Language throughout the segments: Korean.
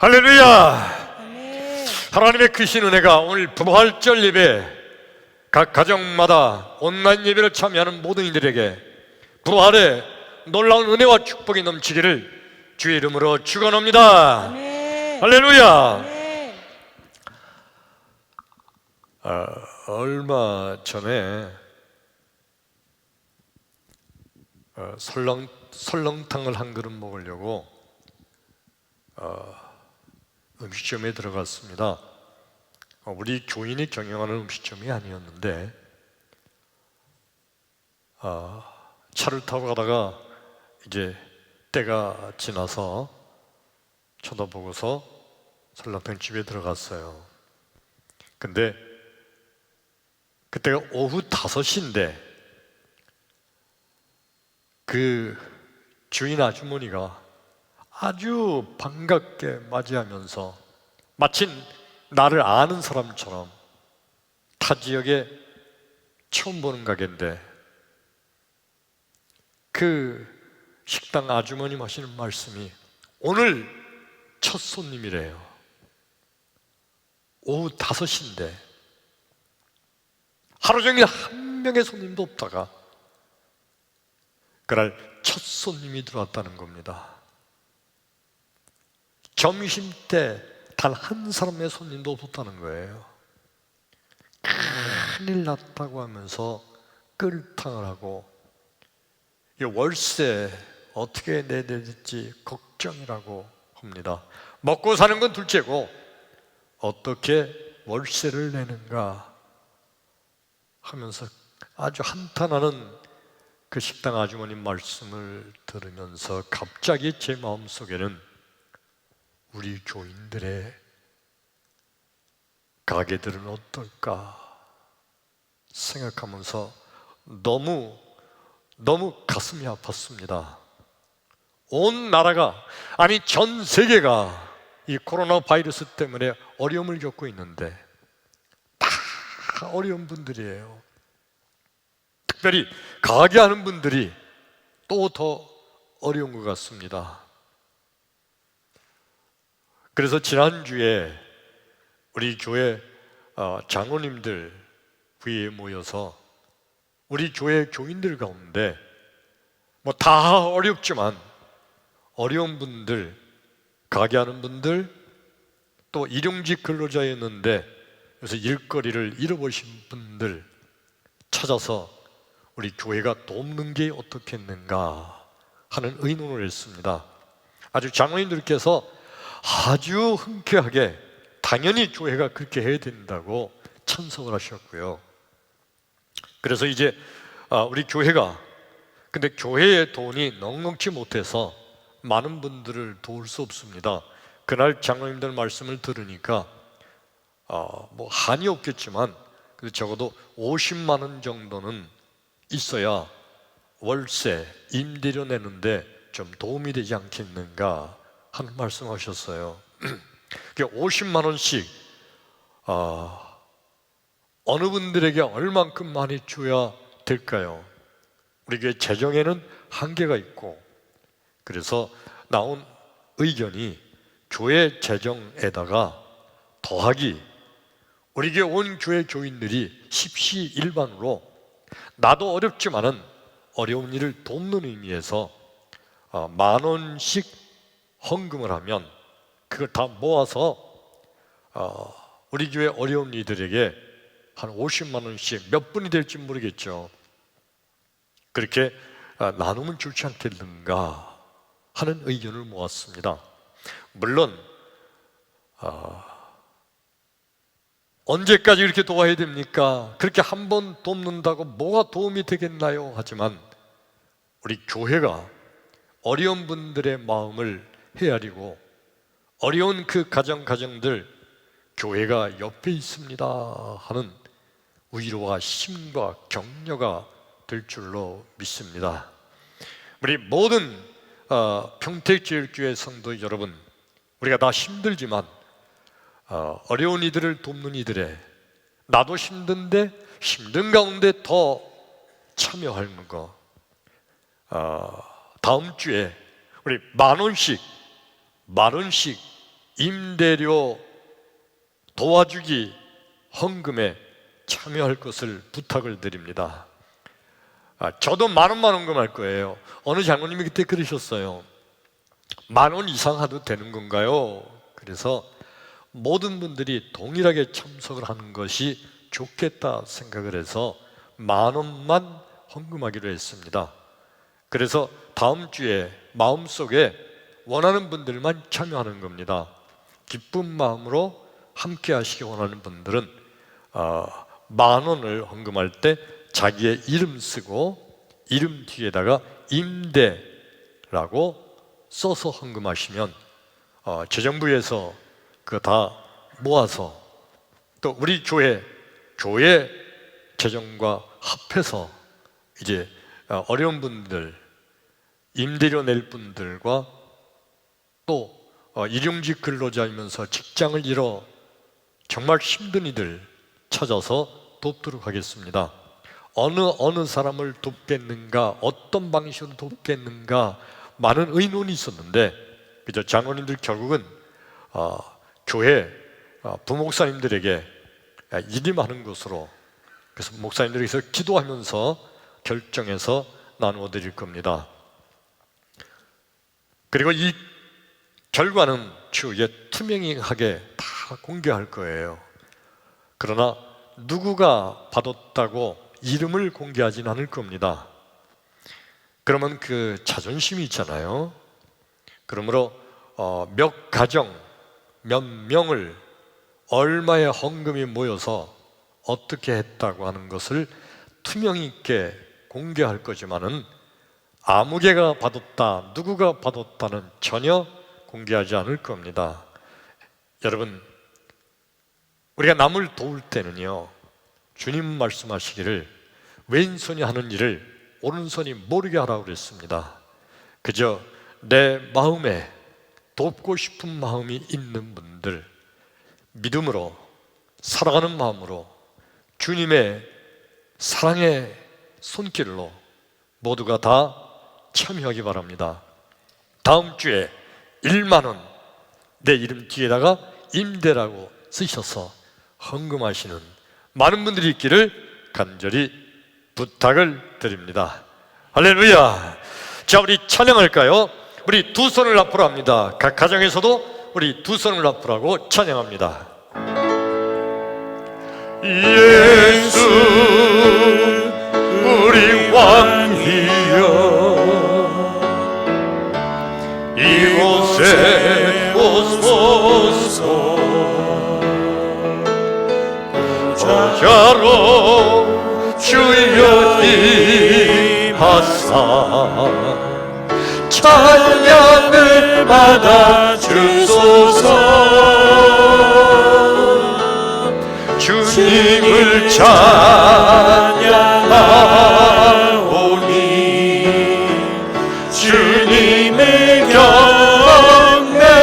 할렐루야! 아멘. 하나님의 크신 은혜가 오늘 부활절 예배 각 가정마다 온라인 예배를 참여하는 모든 이들에게 부활의 놀라운 은혜와 축복이 넘치기를 주의 이름으로 축원합니다. 아멘. 할렐루야! 아멘. 얼마 전에 설렁탕을 한 그릇 먹으려고 음식점에 들어갔습니다. 우리 교인이 경영하는 음식점이 아니었는데 차를 타고 가다가 이제 때가 지나서 쳐다보고서 설렁탕 집에 들어갔어요. 근데 그때가 오후 5시인데 그 주인 아주머니가 아주 반갑게 맞이하면서 마치 나를 아는 사람처럼 타 지역에 처음 보는 가게인데 그 식당 아주머님 하시는 말씀이 오늘 첫 손님이래요. 오후 5시인데 하루 종일 한 명의 손님도 없다가 그날 첫 손님이 들어왔다는 겁니다. 점심때 단 한 사람의 손님도 없었다는 거예요. 큰일 났다고 하면서 끌탕을 하고 월세 어떻게 내야 될지 걱정이라고 합니다. 먹고 사는 건 둘째고 어떻게 월세를 내는가 하면서 아주 한탄하는 그 식당 아주머님 말씀을 들으면서 갑자기 제 마음속에는 우리 교인들의 가게들은 어떨까 생각하면서 너무 가슴이 아팠습니다. 온 나라가, 아니 전 세계가 이 코로나 바이러스 때문에 어려움을 겪고 있는데 다 어려운 분들이에요. 특별히 가게 하는 분들이 또 더 어려운 것 같습니다. 그래서 지난주에 우리 교회 장로님들 부에 모여서 우리 교회 교인들 가운데 뭐 다 어렵지만 어려운 분들, 가게 하는 분들, 또 일용직 근로자였는데 그래서 일거리를 잃어버리신 분들 찾아서 우리 교회가 돕는 게 어떻겠는가 하는 의논을 했습니다. 아주 장로님들께서 아주 흔쾌하게 당연히 교회가 그렇게 해야 된다고 찬성을 하셨고요. 그래서 이제 우리 교회가 근데 교회의 돈이 넉넉지 못해서 많은 분들을 도울 수 없습니다. 그날 장로님들 말씀을 들으니까 뭐 한이 없겠지만 적어도 50만 원 정도는 있어야 월세, 임대료 내는데 좀 도움이 되지 않겠는가 하는 말씀하셨어요. 50만 원씩 어느 분들에게 얼만큼 많이 줘야 될까요? 우리 교회 재정에는 한계가 있고 그래서 나온 의견이 교회 재정에다가 더하기 우리 교회 온 교회 교인들이 십시일반으로 나도 어렵지만은 어려운 일을 돕는 의미에서 10,000원씩 헌금을 하면 그걸 다 모아서 우리 교회 어려운 이들에게 한 50만 원씩 몇 분이 될지 모르겠죠. 그렇게 나누면 좋지 않겠는가 하는 의견을 모았습니다. 물론 언제까지 이렇게 도와야 됩니까? 그렇게 한 번 돕는다고 뭐가 도움이 되겠나요? 하지만 우리 교회가 어려운 분들의 마음을 헤아리고 어려운 그 가정들 교회가 옆에 있습니다 하는 위로와 힘과 격려가 될 줄로 믿습니다. 우리 모든 평택제일교회 성도 여러분, 우리가 다 힘들지만 어려운 이들을 돕는 이들의 나도 힘든데 힘든 가운데 더 참여하는 거 다음 주에 우리 10,000원씩 임대료 도와주기 헌금에 참여할 것을 부탁을 드립니다. 저도 10,000원 헌금할 거예요. 어느 장로님이 그때 그러셨어요. 10,000원 이상 하도 되는 건가요? 그래서 모든 분들이 동일하게 참석을 하는 것이 좋겠다 생각을 해서 10,000원만 헌금하기로 했습니다. 그래서 다음 주에 마음속에 원하는 분들만 참여하는 겁니다. 기쁜 마음으로 함께 하시기 원하는 분들은 10,000원을 헌금할 때 자기의 이름 쓰고 이름 뒤에다가 임대라고 써서 헌금하시면 재정부에서 그거 다 모아서 또 우리 교회 재정과 합해서 이제 어려운 분들, 임대료 낼 분들과 또 일용직 근로자이면서 직장을 잃어 정말 힘든 이들 찾아서 돕도록 하겠습니다. 어느 사람을 돕겠는가, 어떤 방식으로 돕겠는가 많은 의논이 있었는데 그저 장로님들 결국은 교회 부목사님들에게 일임하는 것으로, 그래서 목사님들에게서 기도하면서 결정해서 나누어 드릴 겁니다. 그리고 이 결과는 추후에 투명하게 다 공개할 거예요. 그러나 누구가 받았다고 이름을 공개하지는 않을 겁니다. 그러면 그 자존심이 있잖아요. 그러므로 몇 가정, 몇 명을 얼마의 헌금이 모여서 어떻게 했다고 하는 것을 투명 있게 공개할 거지만은 아무개가 받았다, 누구가 받았다는 전혀 공개하지 않을 겁니다. 여러분, 우리가 남을 도울 때는요, 주님 말씀하시기를 왼손이 하는 일을 오른손이 모르게 하라고 그랬습니다. 그저 내 마음에 돕고 싶은 마음이 있는 분들, 믿음으로 사랑하는 마음으로 주님의 사랑의 손길로 모두가 다 참여하기 바랍니다. 다음 주에 10,000원 내 이름 뒤에다가 임대라고 쓰셔서 헌금하시는 많은 분들이 있기를 간절히 부탁을 드립니다. 할렐루야. 자, 우리 찬양할까요? 우리 두 손을 앞으로 합니다. 각 가정에서도 우리 두 손을 앞으로 하고 찬양합니다. 예수 우리 왕이여 이곳에 오소서 보좌로 주여 임하사 찬양을 받아 주소서 주님을 찬양하오니 주님을 경배하오니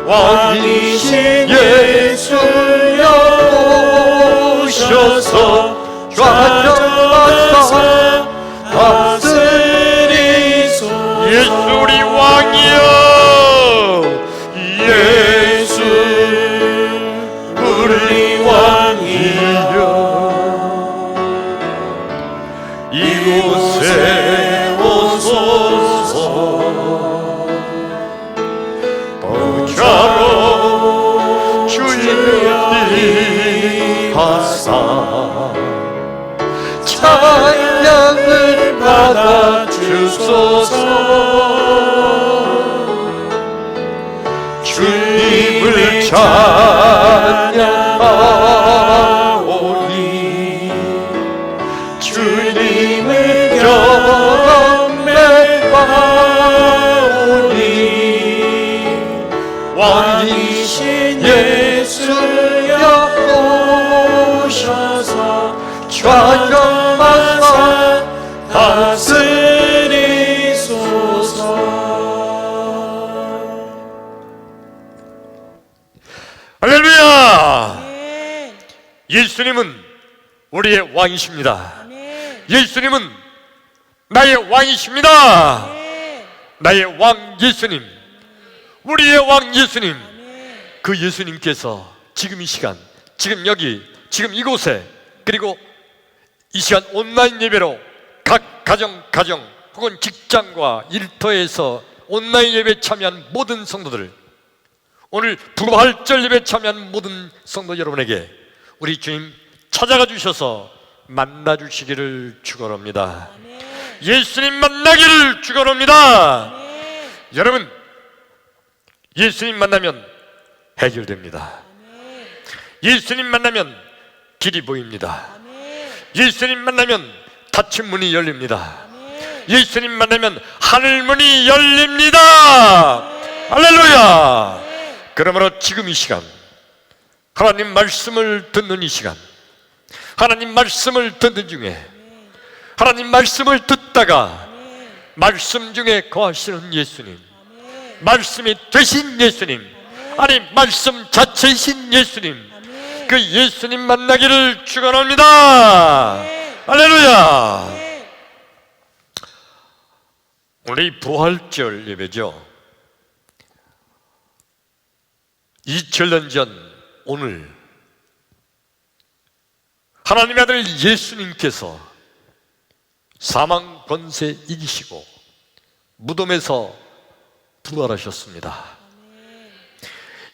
왕이신 예수여 오셔서 좌정하사 다스리소서. 예수 우리 왕이여 예수 우리 왕이여 이곳에 오소서 보좌로 주님 하사 찬양을 받아 주소서 주님을 찬양하오니 주님을 경배하오니 왕이신 예수여 오셔서 좌정하사 다스리소서. 할렐루야. 네. 예수님은 우리의 왕이십니다. 네. 예수님은 나의 왕이십니다. 네. 나의 왕 예수님, 우리의 왕 예수님, 그 예수님께서 지금 이 시간, 지금 여기, 지금 이곳에, 그리고 이 시간 온라인 예배로 각 가정 혹은 직장과 일터에서 온라인 예배에 참여한 모든 성도들, 오늘 부활절 예배에 참여한 모든 성도 여러분에게 우리 주님 찾아가 주셔서 만나 주시기를 축원합니다. 예수님 만나기를 축원합니다. 여러분, 예수님 만나면 해결됩니다. 예수님 만나면 길이 보입니다. 예수님 만나면 닫힌 문이 열립니다. 예수님 만나면 하늘 문이 열립니다. 할렐루야. 그러므로 지금 이 시간, 하나님 말씀을 듣는 이 시간, 하나님 말씀을 듣는 중에, 하나님 말씀을 듣다가 말씀 중에 거하시는 예수님, 말씀이 되신 예수님, 아니 말씀 자체이신 예수님, 그 예수님 만나기를 축원합니다. 할렐루야. 오늘 이 부활절 예배죠. 2000년 전 오늘 하나님의 아들 예수님께서 사망 권세 이기시고 무덤에서 부활하셨습니다.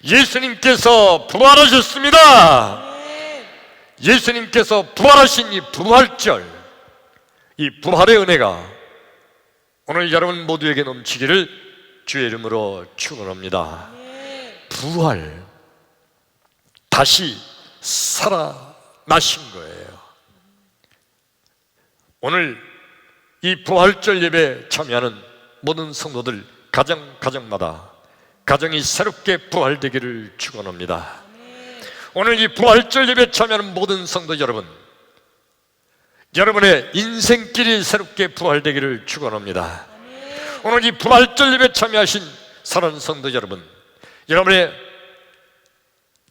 예수님께서 부활하셨습니다. 예수님께서 부활하신 이 부활절, 이 부활의 은혜가 오늘 여러분 모두에게 넘치기를 주의 이름으로 축원합니다. 부활, 다시 살아나신 거예요. 오늘 이 부활절 예배에 참여하는 모든 성도들 가정마다 가정이 새롭게 부활되기를 축원합니다. 오늘 이 부활절 예배에 참여하는 모든 성도 여러분, 여러분의 인생길이 새롭게 부활되기를 축원합니다. 오늘 이 부활절 예배에 참여하신 사랑하는 성도 여러분, 여러분의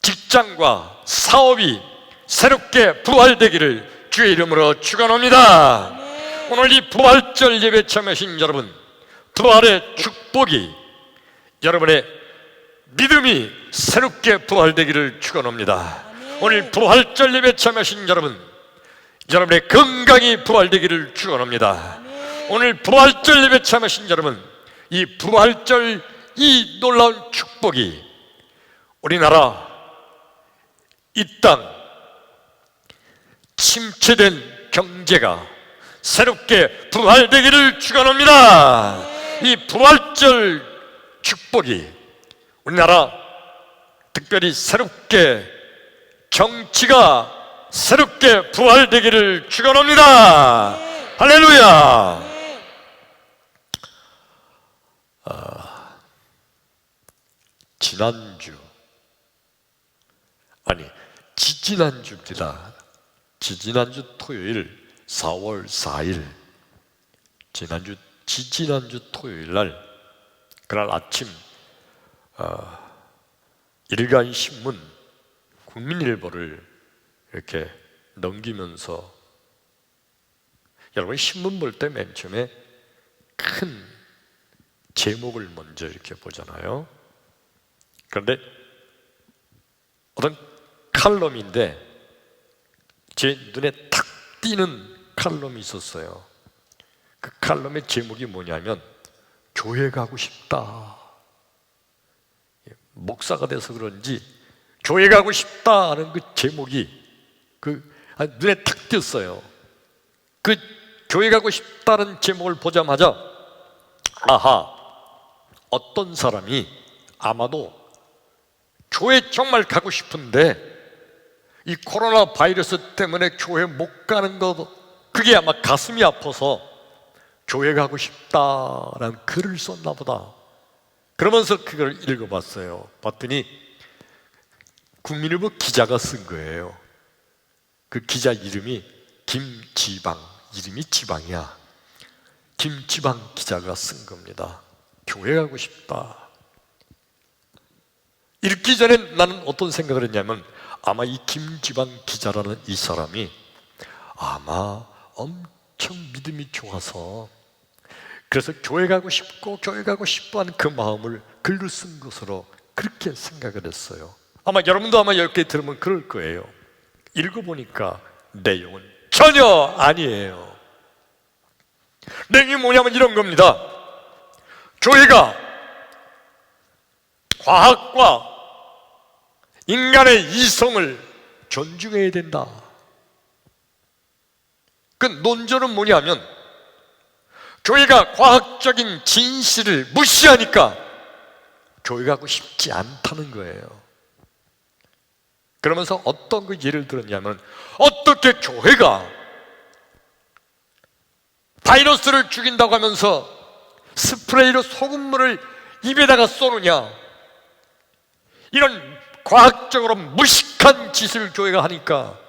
직장과 사업이 새롭게 부활되기를 주의 이름으로 축원합니다. 오늘 이 부활절 예배에 참여하신 여러분, 부활의 축복이, 여러분의 믿음이 새롭게 부활되기를 축원합니다. 오늘 부활절 예배에 참여하신 여러분, 여러분의 건강이 부활되기를 축원합니다. 오늘 부활절 예배에 참여하신 여러분, 이 부활절 이 놀라운 축복이 우리나라 이 땅 침체된 경제가 새롭게 부활되기를 축원합니다. 이 부활절 축복이 우리나라 특별히 새롭게 정치가 새롭게 부활되기를 축원합니다. 할렐루야. 지지난주입니다. 지지난주 토요일 4월 4일, 지지난주 토요일 날, 그날 아침 일간신문 국민일보를 이렇게 넘기면서, 여러분 신문 볼 때 맨 처음에 큰 제목을 먼저 이렇게 보잖아요. 그런데 어떤 칼럼인데 제 눈에 탁 띄는 칼럼이 있었어요. 그 칼럼의 제목이 뭐냐면 교회 가고 싶다. 목사가 돼서 그런지 교회 가고 싶다는 그 제목이 눈에 탁 띄었어요. 그 교회 가고 싶다는 제목을 보자마자 아하, 어떤 사람이 아마도 교회 정말 가고 싶은데 이 코로나 바이러스 때문에 교회 못 가는 거, 그게 아마 가슴이 아파서 교회 가고 싶다라는 글을 썼나 보다. 그러면서 그걸 읽어봤어요. 봤더니 국민일보 기자가 쓴 거예요. 그 기자 이름이 김지방, 이름이 지방이야. 김지방 기자가 쓴 겁니다. 교회 가고 싶다. 읽기 전에 나는 어떤 생각을 했냐면, 아마 이 김지방 기자라는 이 사람이 아마 엄청 믿음이 좋아서 그래서 교회 가고 싶고 교회 가고 싶어하는 그 마음을 글로 쓴 것으로 그렇게 생각을 했어요. 아마 여러분도 아마 10개 들으면 그럴 거예요. 읽어보니까 내용은 전혀 아니에요. 내용이 뭐냐면 이런 겁니다. 교회가 과학과 인간의 이성을 존중해야 된다. 그 논조는 뭐냐면 교회가 과학적인 진실을 무시하니까 교회 가고 싶지 않다는 거예요. 그러면서 어떤 그 예를 들었냐면, 어떻게 교회가 바이러스를 죽인다고 하면서 스프레이로 소금물을 입에다가 쏘느냐, 이런 과학적으로 무식한 짓을 교회가 하니까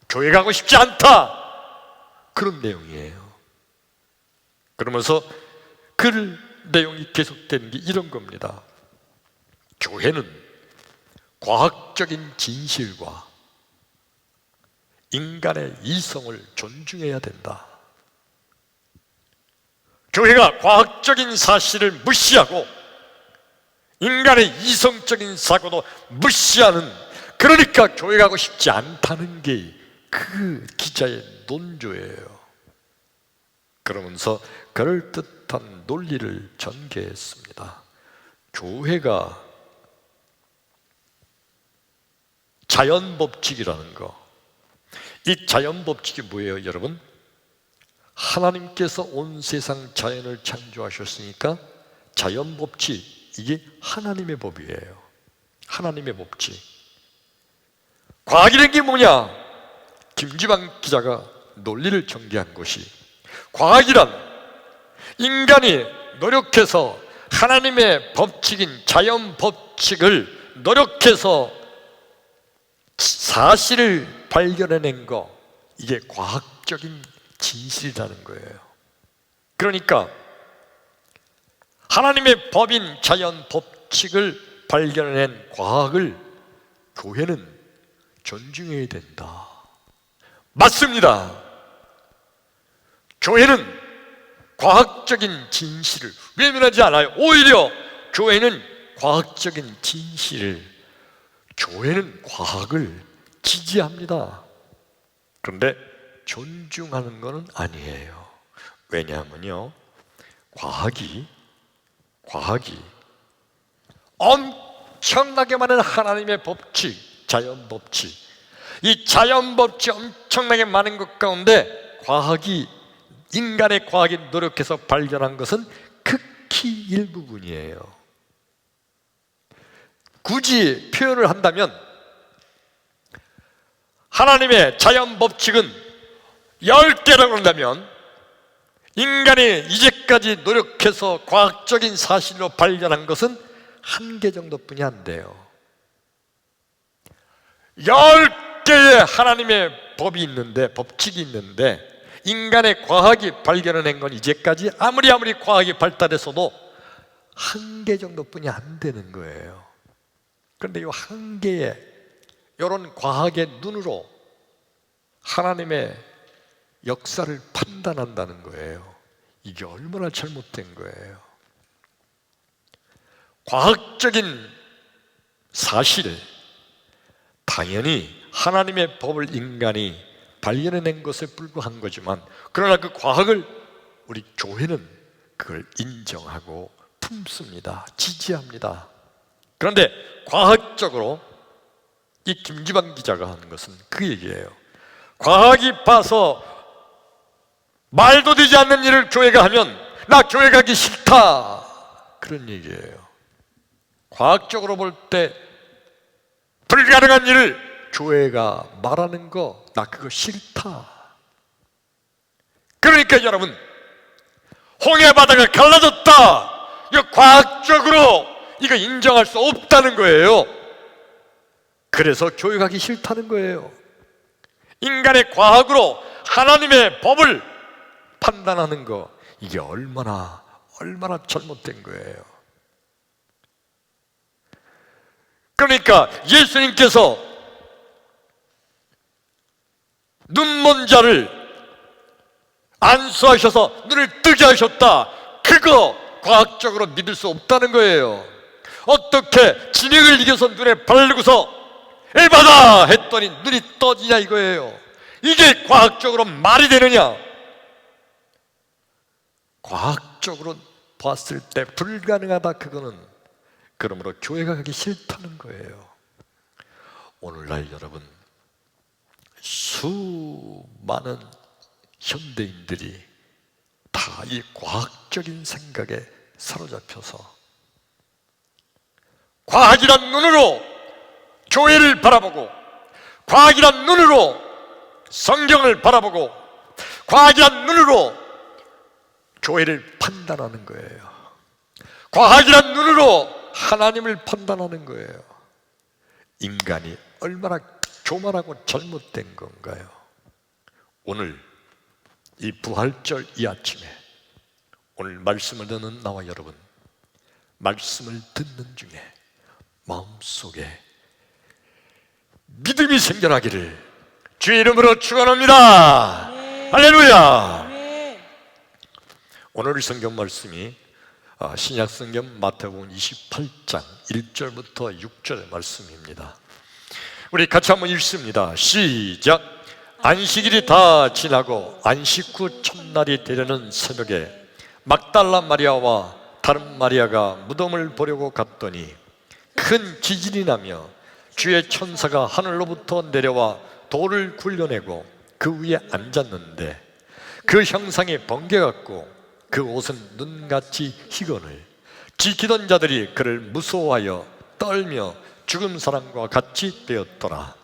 교회 가고 싶지 않다, 그런 내용이에요. 그러면서 그 내용이 계속되는 게 이런 겁니다. 교회는 과학적인 진실과 인간의 이성을 존중해야 된다. 교회가 과학적인 사실을 무시하고 인간의 이성적인 사고도 무시하는, 그러니까 교회 가고 싶지 않다는 게 그 기자의 논조예요. 그러면서 그럴듯한 논리를 전개했습니다. 교회가 자연법칙이라는 거, 이 자연법칙이 뭐예요, 여러분? 하나님께서 온 세상 자연을 창조하셨으니까 자연법칙, 이게 하나님의 법이에요. 하나님의 법칙. 과학이라는 게 뭐냐? 김지방 기자가 논리를 전개한 것이, 과학이란 인간이 노력해서 하나님의 법칙인 자연 법칙을 노력해서 사실을 발견해낸 거, 이게 과학적인 진실이라는 거예요. 그러니까 하나님의 법인 자연 법칙을 발견해낸 과학을 교회는 존중해야 된다. 맞습니다. 교회는 과학적인 진실을 외면하지 않아요. 오히려 교회는 과학적인 진실을, 교회는 과학을 지지합니다. 그런데 존중하는 것은 아니에요. 왜냐하면요, 과학이 엄청나게 많은 하나님의 법칙, 자연 법칙, 이 자연 법칙 엄청나게 많은 것 가운데 인간의 과학이 노력해서 발견한 것은 극히 일부분이에요. 굳이 표현을 한다면 하나님의 자연 법칙은 10개라고 한다면 인간이 이제까지 노력해서 과학적인 사실로 발견한 것은 1개 정도뿐이 안 돼요. 10개의 하나님의 법이 있는데, 법칙이 있는데, 인간의 과학이 발견해낸 건 이제까지 아무리 과학이 발달했어도 1개 정도뿐이 안 되는 거예요. 그런데 이 1개의 이런 과학의 눈으로 하나님의 역사를 판단한다는 거예요. 이게 얼마나 잘못된 거예요. 과학적인 사실, 당연히 하나님의 법을 인간이 발견해낸 것에 불과한 거지만, 그러나 그 과학을 우리 교회는 그걸 인정하고 품습니다. 지지합니다. 그런데 과학적으로 이 김기방 기자가 하는 것은 그 얘기예요. 과학이 봐서 말도 되지 않는 일을 교회가 하면 나 교회 가기 싫다, 그런 얘기예요. 과학적으로 볼 때 불가능한 일을 교회가 말하는 거, 나 그거 싫다. 그러니까 여러분, 홍해 바다가 갈라졌다, 이거 과학적으로 이거 인정할 수 없다는 거예요. 그래서 교회 가기 싫다는 거예요. 인간의 과학으로 하나님의 법을 판단하는 거, 이게 얼마나 잘못된 거예요. 그러니까 예수님께서 눈먼 자를 안수하셔서 눈을 뜨게 하셨다. 그거 과학적으로 믿을 수 없다는 거예요. 어떻게 진행을 이겨서 눈에 바르고서 에바다 했더니 눈이 떠지냐 이거예요. 이게 과학적으로 말이 되느냐? 과학적으로 봤을 때 불가능하다. 그거는 그러므로 교회가 가기 싫다는 거예요. 오늘날 여러분, 수많은 현대인들이 다 이 과학적인 생각에 사로잡혀서 과학이란 눈으로 교회를 바라보고, 과학이란 눈으로 성경을 바라보고, 과학이란 눈으로 교회를 판단하는 거예요. 과학이란 눈으로 하나님을 판단하는 거예요. 인간이 얼마나 교만하고 잘못된 건가요? 오늘 이 부활절 이 아침에 오늘 말씀을 듣는 나와 여러분, 말씀을 듣는 중에 마음속에 믿음이 생겨나기를 주의 이름으로 축원합니다. 할렐루야. 오늘 성경 말씀이 신약 성경 마태복음 28장 1절부터 6절의 말씀입니다. 우리 같이 한번 읽습니다. 시작. 안식일이 다 지나고 안식 후 첫날이 되려는 새벽에 막달라 마리아와 다른 마리아가 무덤을 보려고 갔더니 큰 지진이 나며 주의 천사가 하늘로부터 내려와 돌을 굴려내고 그 위에 앉았는데 그 형상이 번개같고 그 옷은 눈같이 희건을 지키던 자들이 그를 무서워하여 떨며 죽은 사람과 같이 되었더라.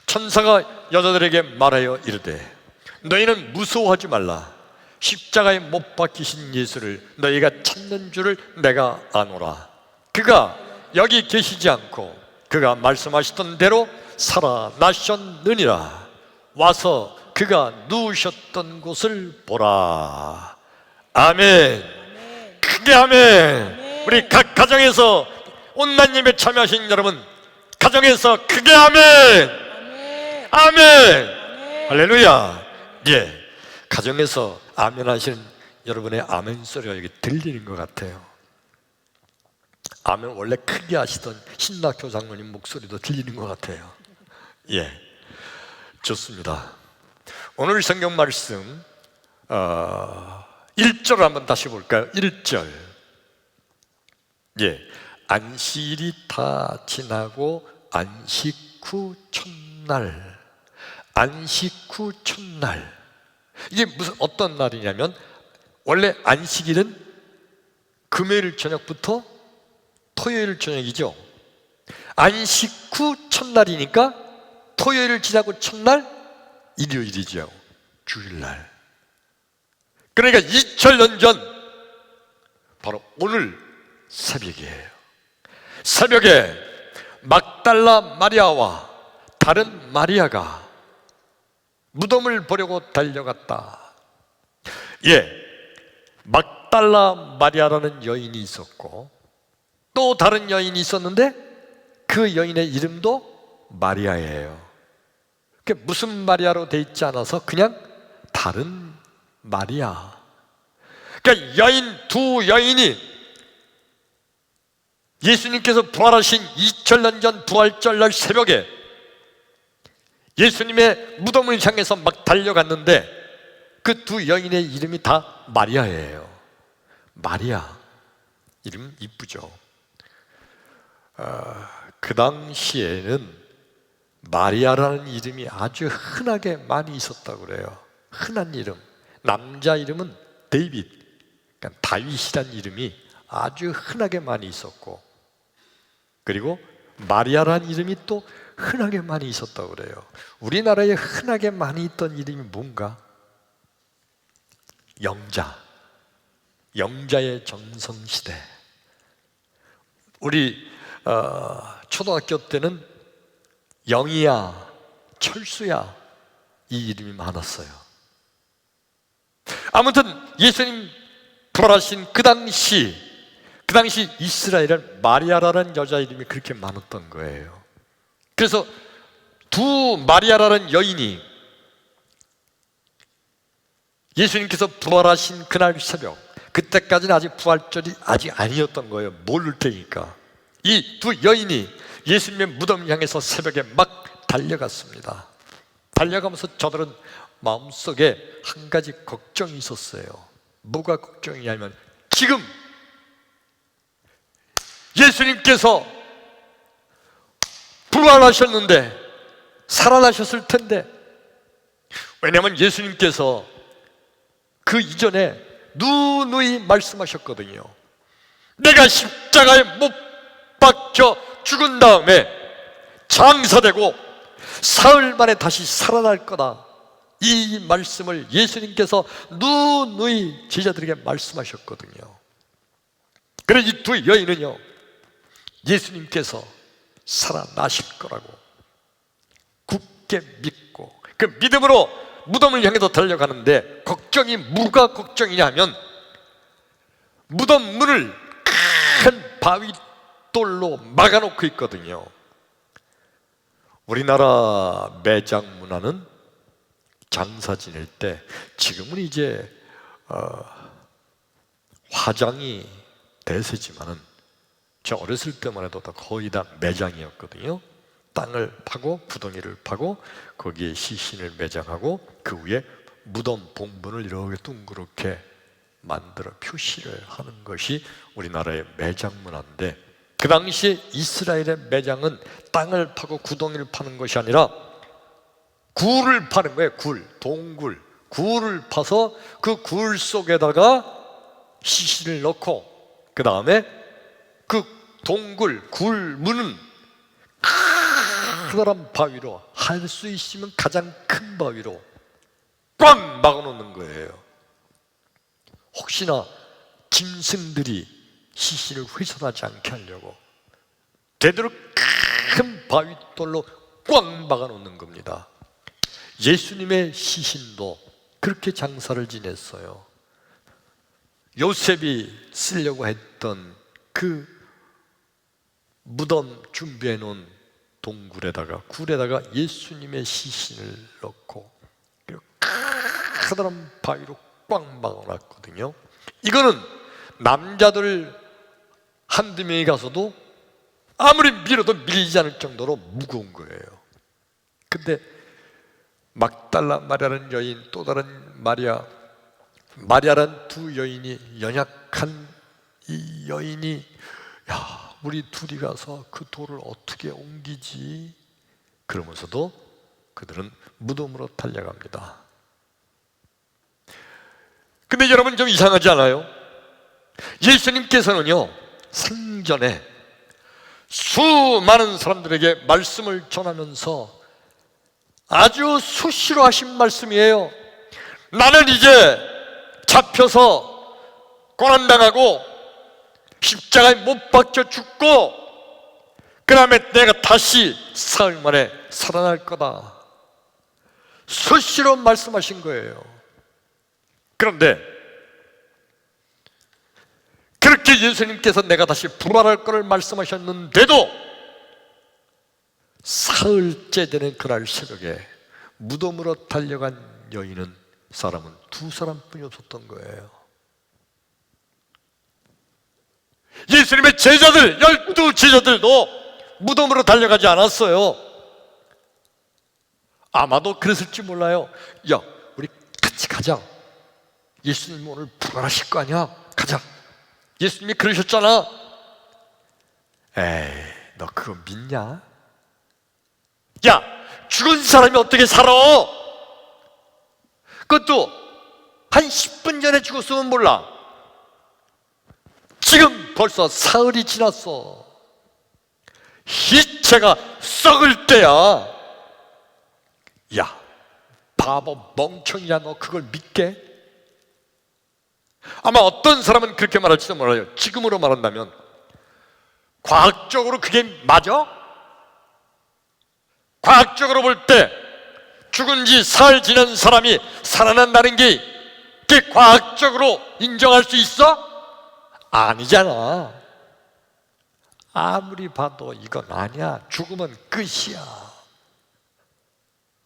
천사가 여자들에게 말하여 이르되 너희는 무서워하지 말라. 십자가에 못 박히신 예수를 너희가 찾는 줄을 내가 아노라. 그가 여기 계시지 않고 그가 말씀하시던 대로 살아나셨느니라. 와서 그가 누우셨던 곳을 보라. 아멘. 크게 아멘. 우리 각 가정에서 온난 예배 참여하신 여러분, 가정에서 크게 아멘. 아멘. 할렐루야. 예, 가정에서 아멘 하시는 여러분의 아멘 소리가 여기 들리는 것 같아요. 아멘 원래 크게 하시던 신학교 장로님 목소리도 들리는 것 같아요. 예, 좋습니다. 오늘 성경 말씀 1절 한번 다시 볼까요? 1절. 예, 안식일이 다 지나고 안식 후 첫날. 안식 후 첫날. 이게 무슨 어떤 날이냐면 원래 안식일은 금요일 저녁부터 토요일 저녁이죠. 안식 후 첫날이니까 토요일을 지나고 첫날 일요일이죠. 주일날. 그러니까 2000년 전 바로 오늘 새벽이에요. 새벽에 막달라 마리아와 다른 마리아가 무덤을 보려고 달려갔다. 예, 막달라 마리아라는 여인이 있었고 또 다른 여인이 있었는데 그 여인의 이름도 마리아예요. 그게 무슨 마리아로 돼 있지 않아서 그냥 다른 마리아. 그러니까 두 여인이 예수님께서 부활하신 2000년 전 부활절 날 새벽에 예수님의 무덤을 향해서 막 달려갔는데 그 두 여인의 이름이 다 마리아예요. 마리아. 이름 이쁘죠? 그 당시에는 마리아라는 이름이 아주 흔하게 많이 있었다고 그래요. 흔한 이름. 남자 이름은 데이빗, 그러니까 다윗이라는 이름이 아주 흔하게 많이 있었고, 그리고 마리아라는 이름이 또 흔하게 많이 있었다고 그래요. 우리나라에 흔하게 많이 있던 이름이 뭔가? 영자. 영자의 전성시대. 우리 초등학교 때는 영희야, 철수야 이 이름이 많았어요. 아무튼 예수님 부활하신 그 당시 이스라엘은 마리아라는 여자 이름이 그렇게 많았던 거예요. 그래서 두 마리아라는 여인이 예수님께서 부활하신 그날 새벽, 그때까지는 아직 부활절이 아직 아니었던 거예요. 모를 테니까. 이 두 여인이 예수님의 무덤을 향해서 새벽에 막 달려갔습니다. 달려가면서 저들은 마음속에 한 가지 걱정이 있었어요. 뭐가 걱정이냐면, 지금 예수님께서 부활하셨는데, 살아나셨을 텐데, 왜냐하면 예수님께서 그 이전에 누누이 말씀하셨거든요. 내가 십자가에 못 박혀 죽은 다음에 장사되고 사흘 만에 다시 살아날 거다. 이 말씀을 예수님께서 누누이 제자들에게 말씀하셨거든요. 그래서 이 두 여인은요, 예수님께서 살아나실 거라고 굳게 믿고 그 믿음으로 무덤을 향해서 달려가는데, 걱정이 뭐가 걱정이냐 하면, 무덤 문을 큰 바위돌로 막아놓고 있거든요. 우리나라 매장 문화는 장사 지낼 때, 지금은 이제 화장이 대세지만은 저 어렸을 때만 해도 거의 다 매장이었거든요. 땅을 파고 구덩이를 파고 거기에 시신을 매장하고 그 위에 무덤 봉분을 이렇게 둥그렇게 만들어 표시를 하는 것이 우리나라의 매장 문화인데, 그 당시에 이스라엘의 매장은 땅을 파고 구덩이를 파는 것이 아니라 굴을 파는 거예요. 굴, 동굴, 굴을 파서 그 굴 속에다가 시신을 넣고, 그 다음에 그 동굴, 굴 문은 커다란 바위로, 할 수 있으면 가장 큰 바위로 꽉 막아놓는 거예요. 혹시나 짐승들이 시신을 훼손하지 않게 하려고 되도록 큰 바위돌로 꽉 막아놓는 겁니다. 예수님의 시신도 그렇게 장사를 지냈어요. 요셉이 쓰려고 했던 그 무덤 준비해 놓은 동굴에다가, 굴에다가 예수님의 시신을 넣고 커다란 바위로 꽉 막아놨거든요. 이거는 남자들 한두 명이 가서도 아무리 밀어도 밀리지 않을 정도로 무거운 거예요. 근데 막달라 마리아라는 여인, 또 다른 마리아라는 두 여인이, 연약한 이 여인이, 야, 우리 둘이 가서 그 돌을 어떻게 옮기지? 그러면서도 그들은 무덤으로 달려갑니다. 근데 여러분, 좀 이상하지 않아요? 예수님께서는요, 생전에 수많은 사람들에게 말씀을 전하면서 아주 수시로 하신 말씀이에요. 나는 이제 잡혀서 고난당하고 십자가에 못 박혀 죽고 그 다음에 내가 다시 사흘 만에 살아날 거다. 수시로 말씀하신 거예요. 그런데 그렇게 예수님께서 내가 다시 부활할 것을 말씀하셨는데도 사흘째 되는 그날 새벽에 무덤으로 달려간 사람은 두 사람뿐이 없었던 거예요. 예수님의 제자들, 12 제자들도 무덤으로 달려가지 않았어요. 아마도 그랬을지 몰라요. 야, 우리 같이 가자. 예수님 오늘 부활하실 거 아니야? 가자. 예수님이 그러셨잖아. 에이, 너 그거 믿냐? 야, 죽은 사람이 어떻게 살아? 그것도 한 10분 전에 죽었으면 몰라. 지금 벌써 사흘이 지났어. 희체가 썩을 때야. 야, 바보 멍청이야, 너 그걸 믿게? 아마 어떤 사람은 그렇게 말할지도 몰라요. 지금으로 말한다면 과학적으로 그게 맞아? 과학적으로 볼 때 죽은 지 사흘 지난 사람이 살아난다는 게 그게 과학적으로 인정할 수 있어? 아니잖아. 아무리 봐도 이건 아니야. 죽으면 끝이야.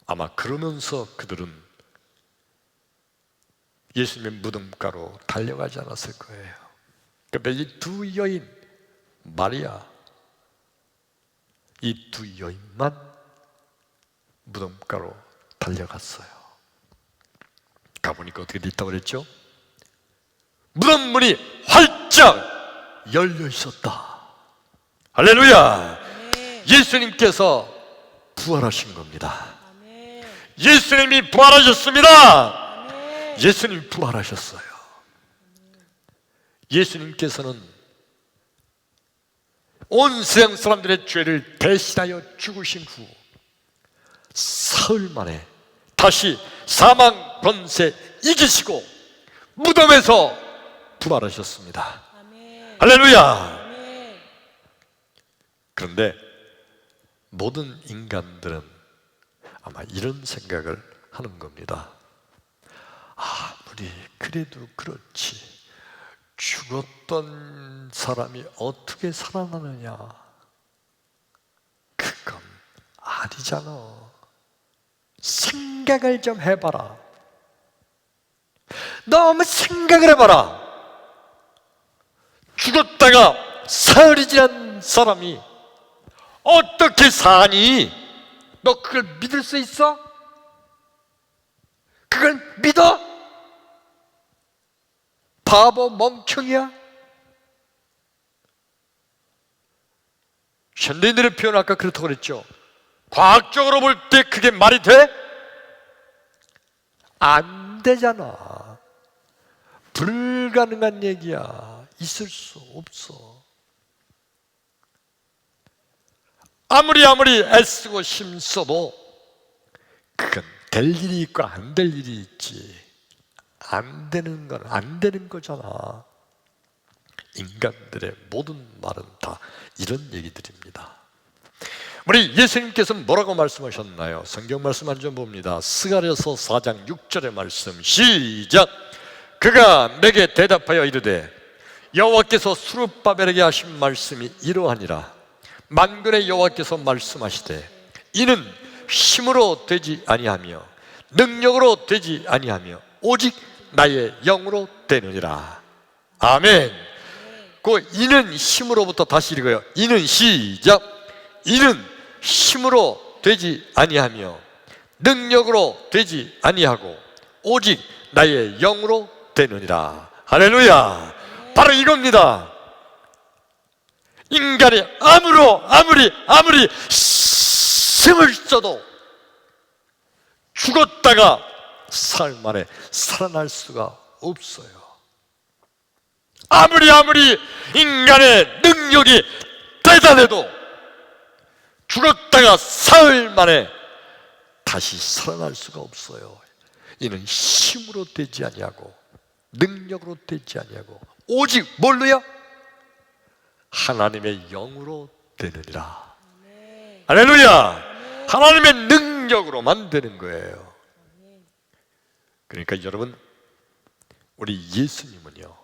아마 그러면서 그들은 예수님의 무덤가로 달려가지 않았을 거예요. 그런데 이 두 여인, 마리아, 이 두 여인만 무덤가로 달려갔어요. 가보니까 어떻게 돼 있다고 그랬죠? 무덤 문이 활짝 열려 있었다. 할렐루야! 예수님께서 부활하신 겁니다. 예수님이 부활하셨습니다. 예수님이 부활하셨어요. 예수님께서는 온 세상 사람들의 죄를 대신하여 죽으신 후 사흘 만에 다시 사망 권세 이기시고 무덤에서 부활하셨습니다. 할렐루야! 그런데 모든 인간들은 아마 이런 생각을 하는 겁니다. 아무리 그래도 그렇지, 죽었던 사람이 어떻게 살아나느냐, 그건 아니잖아. 생각을 좀 해봐라. 너무 생각을 해봐라. 죽었다가 사흘이 지난 사람이 어떻게 사니? 너 그걸 믿을 수 있어? 그걸 믿어? 바보 멍청이야? 현대인들의 표현 아까 그렇다고 그랬죠. 과학적으로 볼 때 그게 말이 돼? 안 되잖아. 불가능한 얘기야. 있을 수 없어. 아무리 애쓰고 힘써도 그건 될 일이 있고 안 될 일이 있지. 안 되는 건 안 되는 거잖아. 인간들의 모든 말은 다 이런 얘기들입니다. 우리 예수님께서는 뭐라고 말씀하셨나요? 성경 말씀 한 점 봅니다. 스가랴서 4장 6절의 말씀 시작. 그가 내게 대답하여 이르되 여호와께서 스룹바벨에게 하신 말씀이 이러하니라. 만군의 여호와께서 말씀하시되 이는 힘으로 되지 아니하며 능력으로 되지 아니하며 오직 나의 영으로 되느니라. 아멘. 그 이는 힘으로부터 다시 읽어요. 이는 시작. 이는 힘으로 되지 아니하며 능력으로 되지 아니하고 오직 나의 영으로 되느니라. 할렐루야. 바로 이겁니다. 인간이 아무리 힘을 써도 죽었다가 사흘 만에 살아날 수가 없어요. 아무리 인간의 능력이 대단해도 죽었다가 사흘 만에 다시 살아날 수가 없어요. 이는 힘으로 되지 아니하고 능력으로 되지 아니하고 오직 뭘로요? 하나님의 영으로 되느니라. 할렐루야. 하나님의 능력으로만 되는 거예요. 그러니까 여러분, 우리 예수님은요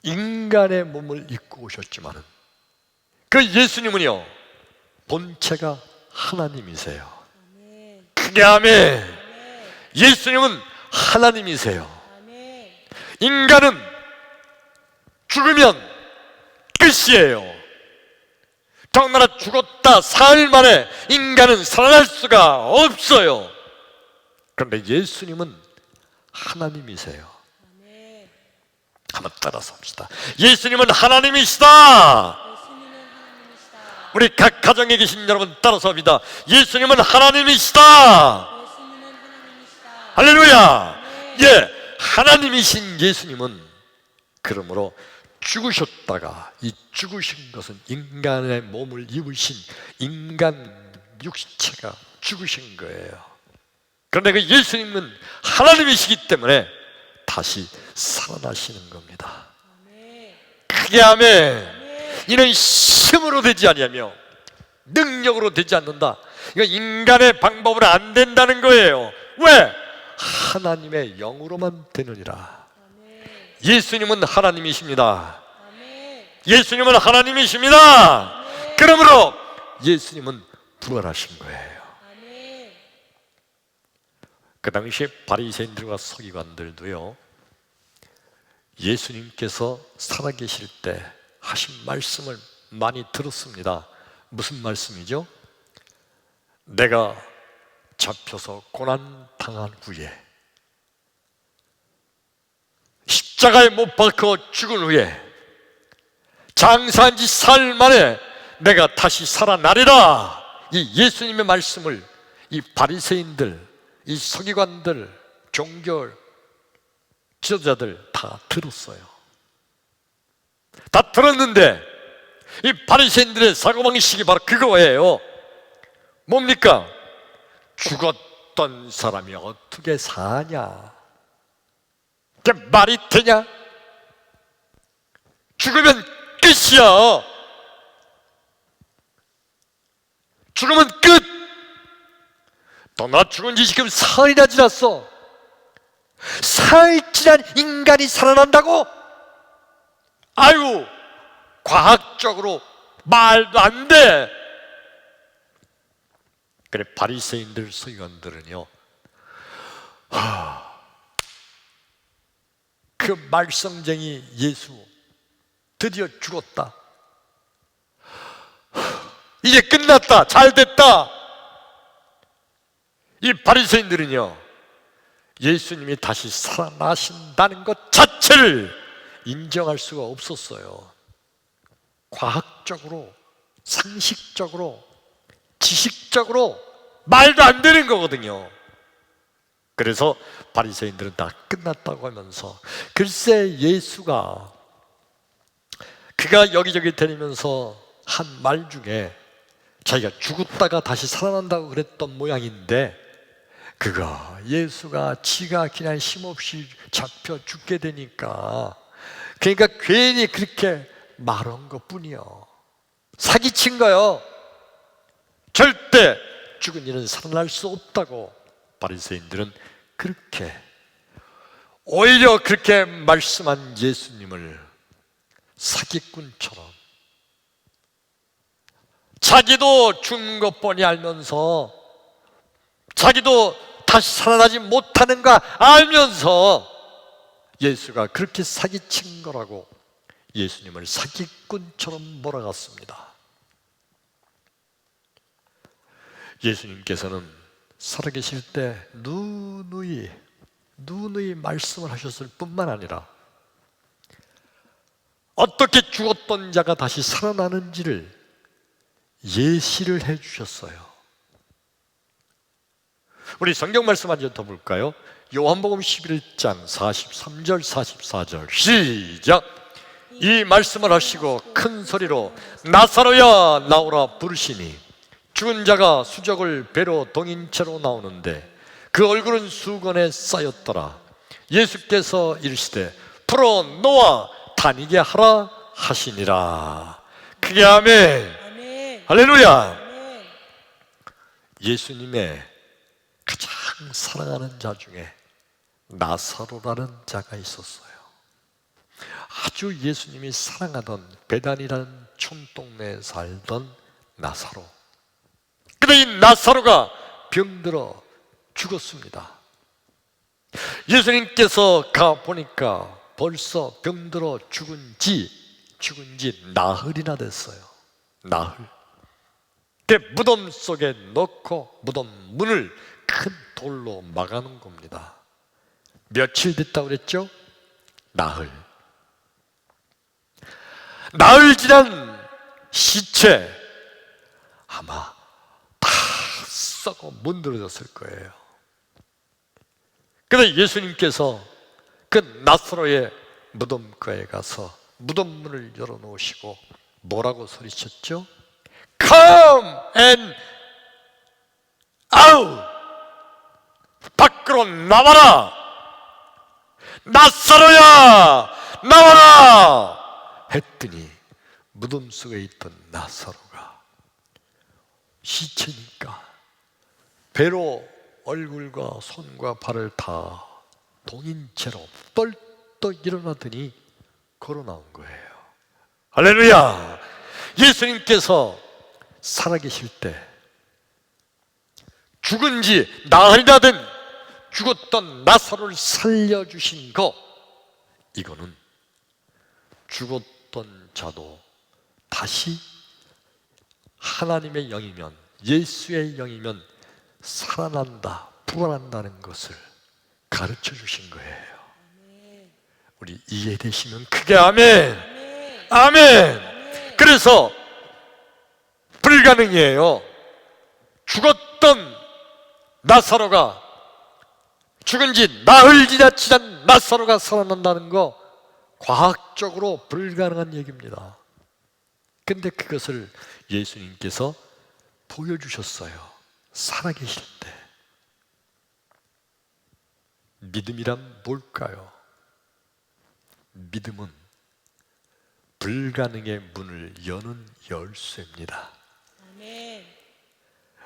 인간의 몸을 입고 오셨지만은 그 예수님은요 본체가 하나님이세요. 크게 아멘. 예수님은 하나님이세요. 인간은 죽으면 끝이에요. 더군다나 죽었다 사흘 만에 인간은 살아날 수가 없어요. 그런데 예수님은 하나님이세요. 한번 따라서 합시다. 예수님은 하나님이시다. 우리 각 가정에 계신 여러분 따라서 합니다. 예수님은 하나님이시다. 할렐루야. 예, 하나님이신 예수님은 그러므로 죽으셨다가 이 죽으신 것은 인간의 몸을 입으신 인간 육체가 죽으신 거예요. 그런데 그 예수님은 하나님이시기 때문에 다시 살아나시는 겁니다. 크게 아멘. 이는 힘으로 되지 아니하며 능력으로 되지 않는다. 이거 인간의 방법으로 안 된다는 거예요. 왜? 하나님의 영으로만 되느니라. 예수님은 하나님이십니다. 예수님은 하나님이십니다. 그러므로 예수님은 부활하신 거예요. 그 당시에 바리새인들과 서기관들도요, 예수님께서 살아계실 때 하신 말씀을 많이 들었습니다. 무슨 말씀이죠? 내가 잡혀서 고난당한 후에, 십자가에 못 박혀 죽은 후에, 장사한 지 사흘 만에 내가 다시 살아나리라. 이 예수님의 말씀을 이 바리새인들, 이 서기관들, 종교 지도자들 다 들었어요. 다 들었는데 이 바리새인들의 사고방식이 바로 그거예요. 뭡니까? 죽었던 사람이 어떻게 사냐? 그게 말이 되냐? 죽으면 끝이야. 죽으면 끝. 또 나 죽은 지 지금 사흘이나 지났어. 사흘 지난 인간이 살아난다고? 아유, 과학적으로 말도 안 돼. 그래, 바리새인들, 서기관들은요, 그 말썽쟁이 예수 드디어 죽었다, 이제 끝났다, 잘 됐다. 이 바리새인들은요, 예수님이 다시 살아나신다는 것 자체를 인정할 수가 없었어요. 과학적으로, 상식적으로, 지식적으로 말도 안 되는 거거든요. 그래서 바리새인들은 다 끝났다고 하면서, 글쎄 예수가 그가 여기저기 다니면서 한 말 중에 자기가 죽었다가 다시 살아난다고 그랬던 모양인데, 그거 예수가 지가 그냥 힘없이 잡혀 죽게 되니까, 그러니까 괜히 그렇게 말한 것뿐이요, 사기친 거요. 절대 죽은 이는 살아날 수 없다고 바리새인들은 그렇게, 오히려 그렇게 말씀한 예수님을 사기꾼처럼, 자기도 죽은 것 뻔히 알면서, 자기도 다시 살아나지 못하는 거 알면서 예수가 그렇게 사기친 거라고 예수님을 사기꾼처럼 몰아갔습니다. 예수님께서는 살아계실 때 누누이 말씀을 하셨을 뿐만 아니라 어떻게 죽었던 자가 다시 살아나는지를 예시를 해주셨어요. 우리 성경 말씀 한 번 더 볼까요? 요한복음 11장 43절 44절 시작. 이 말씀을 하시고 큰 소리로 나사로야 나오라 부르시니, 죽은 자가 수적을 배로 동인 채로 나오는데 그 얼굴은 수건에 쌓였더라. 예수께서 이르시되 풀어 놓아 다니게 하라 하시니라. 크게 아멘. 할렐루야. 예수님의 가장 사랑하는 자 중에 나사로라는 자가 있었어요. 아주 예수님이 사랑하던 베단이라는 촌동네에 살던 나사로. 근데 이 나사로가 병들어 죽었습니다. 예수님께서 가보니까 벌써 병들어 죽은 지 나흘이나 됐어요. 나흘. 그 무덤 속에 넣고 무덤 문을 큰 돌로 막아놓은 겁니다. 며칠 됐다고 그랬죠? 나흘. 나흘 지난 시체 아마 다 썩어 문드러졌을 거예요. 그래서 예수님께서 그 나사로의 무덤가에 가서 무덤문을 열어놓으시고 뭐라고 소리쳤죠? Come and out! 밖으로 나와라! 나사로야! 나와라! 했더니 무덤 속에 있던 나사로가 시체니까 배로 얼굴과 손과 발을 다 동인 채로 뻘떡 일어나더니 걸어 나온 거예요. 할렐루야! 예수님께서 살아계실 때 죽은 지 나흘이나 된 죽었던 나사로를 살려주신 거, 이거는 죽었던 자도 다시 하나님의 영이면, 예수의 영이면 살아난다, 부활한다는 것을 가르쳐 주신 거예요. 우리 이해되시면 크게 아멘. 아멘. 그래서 불가능이에요. 죽었던 나사로가, 죽은 지 나흘 지나치던 나사로가 살아난다는 거 과학적으로 불가능한 얘기입니다. 근데 그것을 예수님께서 보여주셨어요. 살아계실 때. 믿음이란 뭘까요? 믿음은 불가능의 문을 여는 열쇠입니다. 아멘.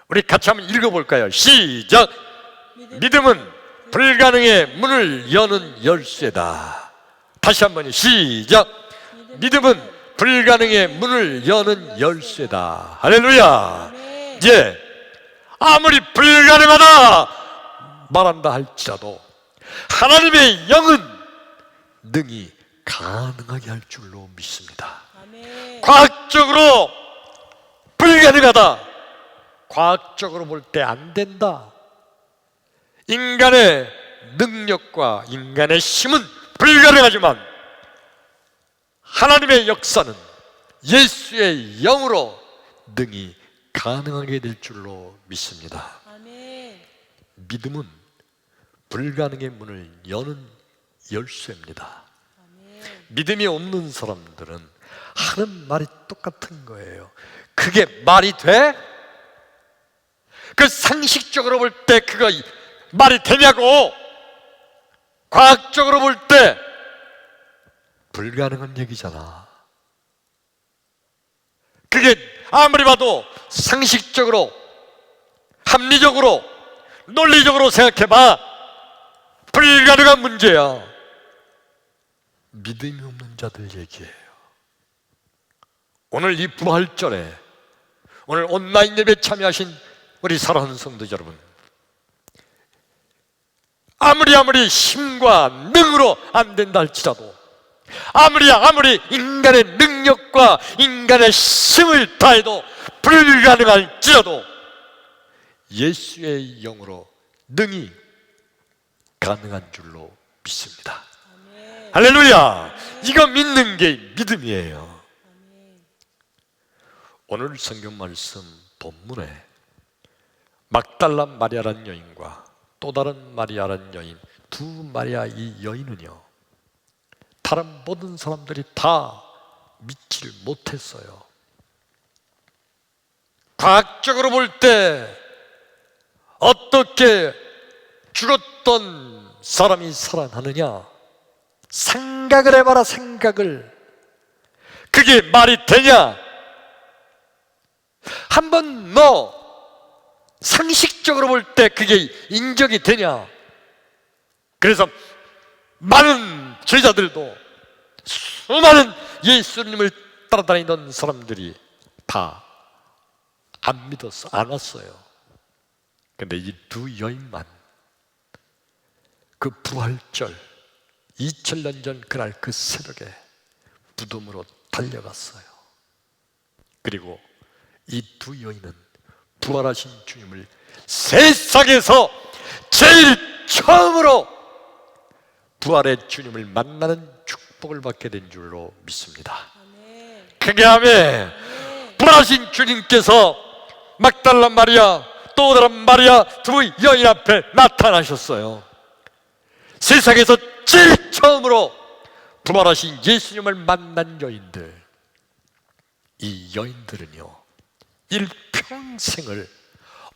우리 같이 한번 읽어볼까요? 시작! 믿음은 불가능의 문을 여는 열쇠다. 다시 한번요. 시작! 믿음은 불가능의 문을 여는 열쇠다. 할렐루야. 예, 아무리 불가능하다 말한다 할지라도 하나님의 영은 능히 가능하게 할 줄로 믿습니다. 과학적으로 불가능하다, 과학적으로 볼 때 안 된다, 인간의 능력과 인간의 힘은 불가능하지만 하나님의 역사는 예수의 영으로 능히 가능하게 될 줄로 믿습니다. 믿음은 불가능의 문을 여는 열쇠입니다. 믿음이 없는 사람들은 하는 말이 똑같은 거예요. 그게 말이 돼? 그 상식적으로 볼 때 그거 말이 되냐고. 과학적으로 볼 때 불가능한 얘기잖아. 그게 아무리 봐도 상식적으로, 합리적으로, 논리적으로 생각해봐 불가능한 문제야. 믿음이 없는 자들 얘기예요. 오늘 이 부활절에, 오늘 온라인 예배 참여하신 우리 사랑하는 성도 여러분, 아무리 힘과 능으로 안 된다 할지라도, 아무리 인간의 능력과 인간의 힘을 다해도 불가능할지라도 예수의 영으로 능히 가능한 줄로 믿습니다. 할렐루야. 이거 믿는 게 믿음이에요. 오늘 성경 말씀 본문에 막달라 마리아라는 여인과 또 다른 마리아라는 여인, 두 마리아, 이 여인은요 다른 모든 사람들이 다 믿지를 못했어요. 과학적으로 볼 때 어떻게 죽었던 사람이 살아나느냐, 생각을 해봐라. 생각을. 그게 말이 되냐? 한번 너 상식적으로 볼 때 그게 인정이 되냐? 그래서 많은 제자들도, 수많은 예수님을 따라다니던 사람들이 다 안 믿었어, 안 왔어요. 근데 이 두 여인만 그 부활절 2000년 전 그날 그 새벽에 무덤으로 달려갔어요. 그리고 이 두 여인은 부활하신 주님을 세상에서 제일 처음으로 부활의 주님을 만나는 축복을 받게 된 줄로 믿습니다. 크게 아멘. 부활하신 주님께서 막달라 마리아, 또 다른 마리아 두 여인 앞에 나타나셨어요. 세상에서 제일 처음으로 부활하신 예수님을 만난 여인들, 이 여인들은요 일평생을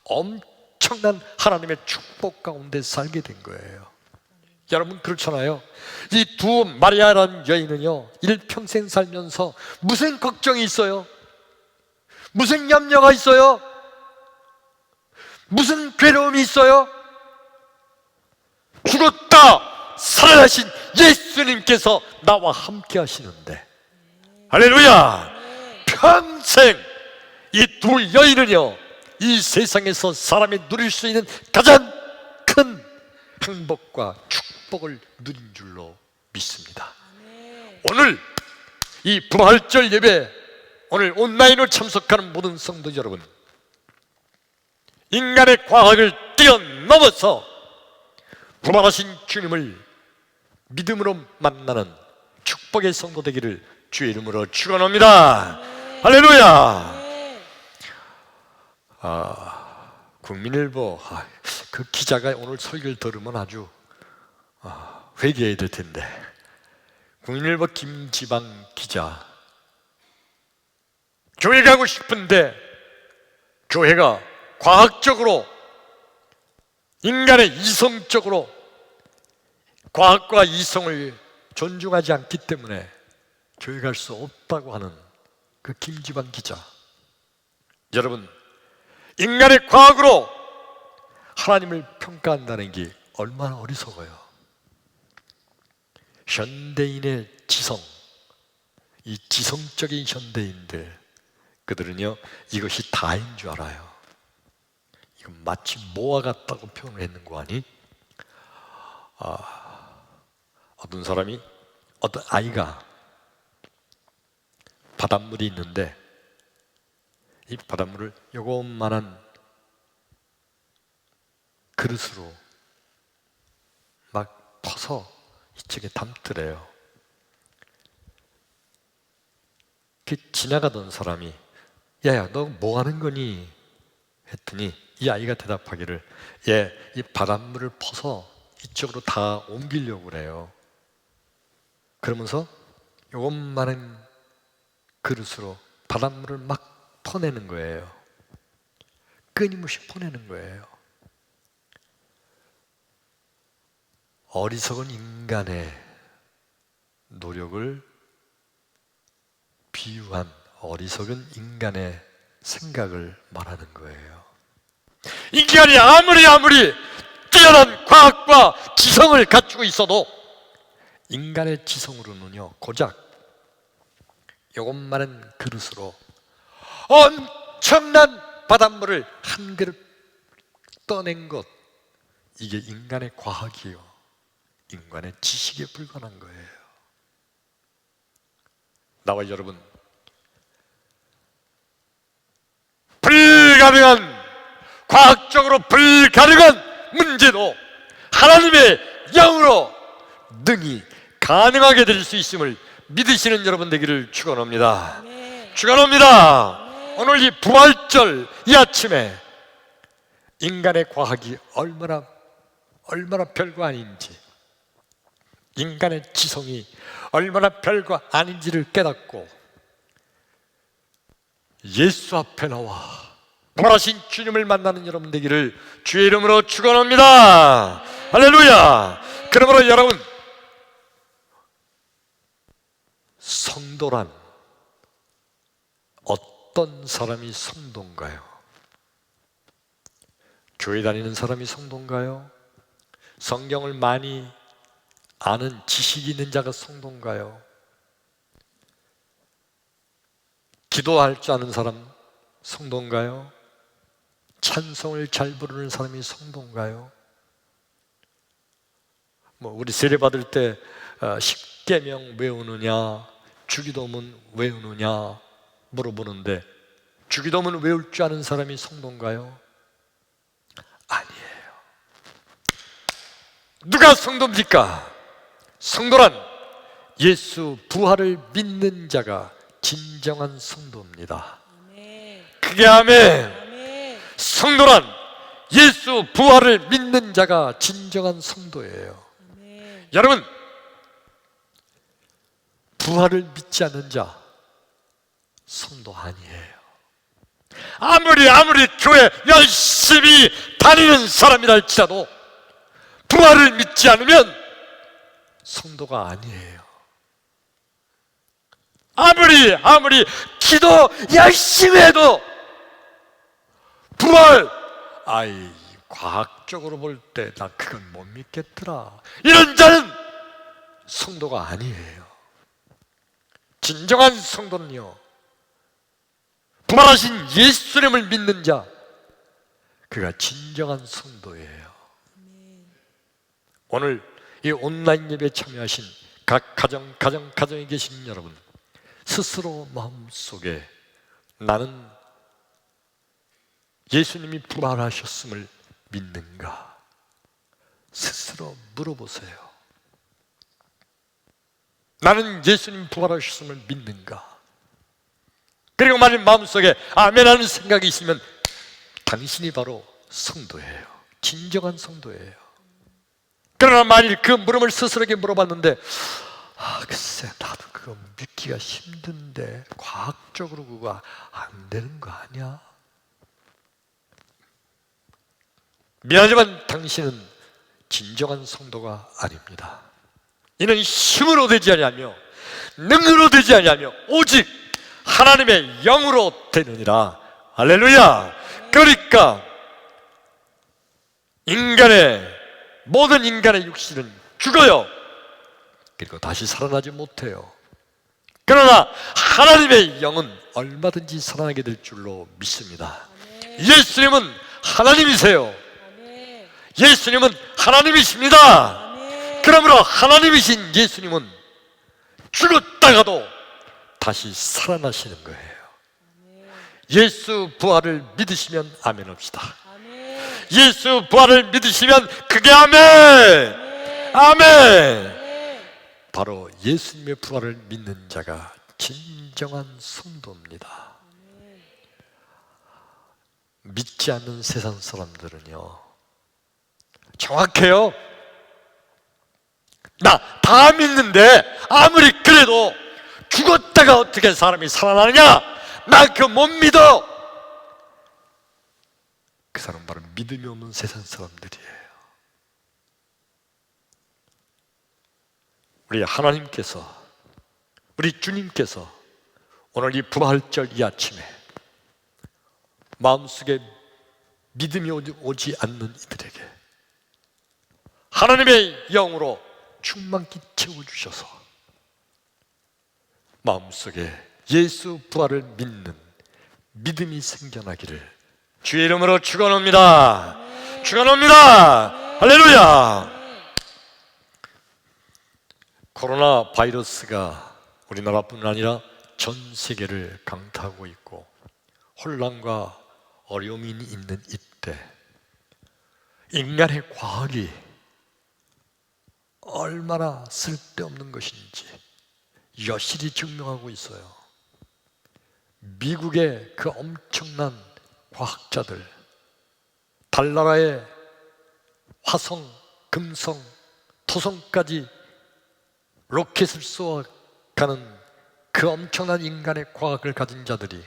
엄청난 하나님의 축복 가운데 살게 된 거예요. 여러분 그렇잖아요. 이 두 마리아라는 여인은요 일평생 살면서 무슨 걱정이 있어요? 무슨 염려가 있어요? 무슨 괴로움이 있어요? 죽었다 살아나신 예수님께서 나와 함께 하시는데, 할렐루야. 평생 이 두 여인은요 이 세상에서 사람이 누릴 수 있는 가장 큰 행복과 축복을 누린 줄로 믿습니다. 오늘 이 부활절 예배, 오늘 온라인으로 참석하는 모든 성도 여러분, 인간의 과학을 뛰어넘어서 부활하신 주님을 믿음으로 만나는 축복의 성도 되기를 주의 이름으로 축원합니다. 할렐루야. 국민일보 그 기자가 오늘 설교를 들으면 아주 회개해야 될 텐데, 국민일보 김지방 기자, 교회 가고 싶은데 교회가 과학적으로, 인간의 이성적으로 과학과 이성을 존중하지 않기 때문에 교회 갈 수 없다고 하는 그 김지방 기자, 여러분, 인간의 과학으로 하나님을 평가한다는 게 얼마나 어리석어요. 현대인의 지성, 이 지성적인 현대인들, 그들은요 이것이 다인 줄 알아요. 이건 마치 뭐와 같다고 표현을 했는 거 아니? 어떤 사람이, 어떤 아이가 바닷물이 있는데 이 바닷물을 요것만한 그릇으로 막 퍼서 이쪽에 담더래요. 그 지나가던 사람이 야야 너 뭐 하는 거니? 했더니 이 아이가 대답하기를, 예, 이 바닷물을 퍼서 이쪽으로 다 옮기려고 그래요. 그러면서 요것만한 그릇으로 바닷물을 막 퍼내는 거예요. 끊임없이 퍼내는 거예요. 어리석은 인간의 노력을 비유한 어리석은 인간의 생각을 말하는 거예요. 인간이 아무리 뛰어난 과학과 지성을 갖추고 있어도 인간의 지성으로는요 고작 요것만한 그릇으로 엄청난 바닷물을 한 그릇 떠낸 것, 이게 인간의 과학이요, 인간의 지식에 불과한 거예요. 나와 여러분, 불가능한, 과학적으로 불가능한 문제도 하나님의 영으로 능히 가능하게 될 수 있음을 믿으시는 여러분 되기를 축원합니다. 축원합니다. 오늘 이 부활절 이 아침에 인간의 과학이 얼마나 별거 아닌지, 인간의 지성이 얼마나 별거 아닌지를 깨닫고 예수 앞에 나와 부활하신 주님을 만나는 여러분 되기를 주의 이름으로 축원합니다. 할렐루야. 그러므로 여러분, 성도란 어떤 사람이 성도인가요? 교회 다니는 사람이 성도인가요? 성경을 많이 아는 지식이 있는 자가 성도인가요? 기도할 줄 아는 사람 성도인가요? 찬송을 잘 부르는 사람이 성도인가요? 우리 세례 받을 때 십계명 외우느냐, 주기도문 외우느냐 물어보는데, 주기도문 외울 줄 아는 사람이 성도인가요? 아니에요. 누가 성도입니까? 성도란 예수 부활을 믿는 자가 진정한 성도입니다. 그게 아멘. 성도란 예수 부활을 믿는 자가 진정한 성도예요. 여러분, 부활을 믿지 않는 자 성도 아니에요. 아무리 교회 열심히 다니는 사람이라 할지라도 부활을 믿지 않으면 성도가 아니에요. 아무리 기도 열심히 해도 부활, 과학적으로 볼 때 나 그건 못 믿겠더라, 이런 자는 성도가 아니에요. 진정한 성도는요, 부활하신 예수님을 믿는 자, 그가 진정한 성도예요. 오늘 이 온라인 예배에 참여하신 각 가정에 계신 여러분, 스스로 마음속에 나는 예수님이 부활하셨음을 믿는가? 스스로 물어보세요. 나는 예수님 부활하셨음을 믿는가? 그리고 만일 마음속에 아멘하는 생각이 있으면 당신이 바로 성도예요. 진정한 성도예요. 그러나 만일 그 물음을 스스로에게 물어봤는데 글쎄 나도 그거 믿기가 힘든데 과학적으로 그거 안 되는 거 아니야? 미안하지만 당신은 진정한 성도가 아닙니다. 이는 힘으로 되지 아니하며 능으로 되지 아니하며 오직 하나님의 영으로 되느니라. 할렐루야. 그러니까 모든 인간의 육신은 죽어요. 그리고 다시 살아나지 못해요. 그러나 하나님의 영은 얼마든지 살아나게 될 줄로 믿습니다. 예수님은 하나님이세요. 예수님은 하나님이십니다. 그러므로 하나님이신 예수님은 죽었다가도 다시 살아나시는 거예요. 예수 부활을 믿으시면 아멘 합시다. 예수 부활을 믿으시면 그게 아멘! 아멘! 바로 예수님의 부활을 믿는 자가 진정한 성도입니다. 믿지 않는 세상 사람들은요, 정확해요. 나 다 믿는데 아무리 그래도 죽었다가 어떻게 사람이 살아나느냐? 나 그거 못 믿어. 그 사람 바로 믿음이 없는 세상 사람들이에요. 우리 하나님께서, 우리 주님께서 오늘 이 부활절 이 아침에 마음속에 믿음이 오지 않는 이들에게 하나님의 영으로 충만히 채워주셔서 마음속에 예수 부활을 믿는 믿음이 생겨나기를 주의 이름으로 축원합니다. 축원합니다. 할렐루야. 코로나 바이러스가 우리나라뿐 아니라 전 세계를 강타하고 있고 혼란과 어려움이 있는 이때 인간의 과학이 얼마나 쓸데없는 것인지 여실히 증명하고 있어요. 미국의 그 엄청난 과학자들, 달나라의 화성, 금성, 토성까지 로켓을 쏘아가는 그 엄청난 인간의 과학을 가진 자들이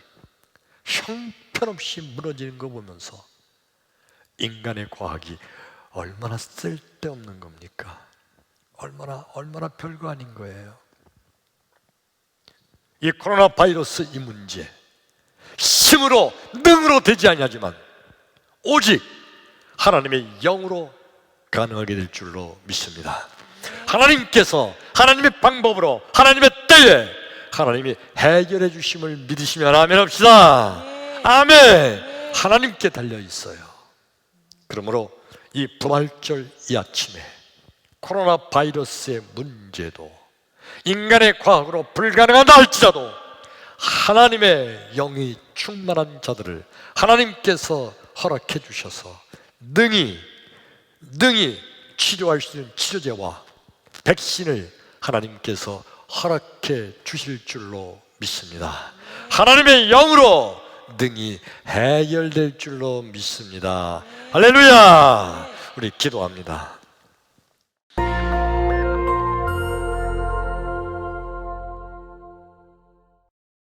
형편없이 무너지는 거 보면서 인간의 과학이 얼마나 쓸데없는 겁니까? 얼마나 별거 아닌 거예요. 이 코로나 바이러스 이 문제, 힘으로 능으로 되지 아니하지만 오직 하나님의 영으로 가능하게 될 줄로 믿습니다. 하나님께서 하나님의 방법으로 하나님의 때에 하나님이 해결해 주심을 믿으시면 아멘 합시다. 아멘. 하나님께 달려 있어요. 그러므로 이 부활절 이 아침에 코로나 바이러스의 문제도 인간의 과학으로 불가능하다 할지라도 하나님의 영이 충만한 자들을 하나님께서 허락해 주셔서 능히 치료할 수 있는 치료제와 백신을 하나님께서 허락해 주실 줄로 믿습니다. 하나님의 영으로 능히 해결될 줄로 믿습니다. 할렐루야. 우리 기도합니다.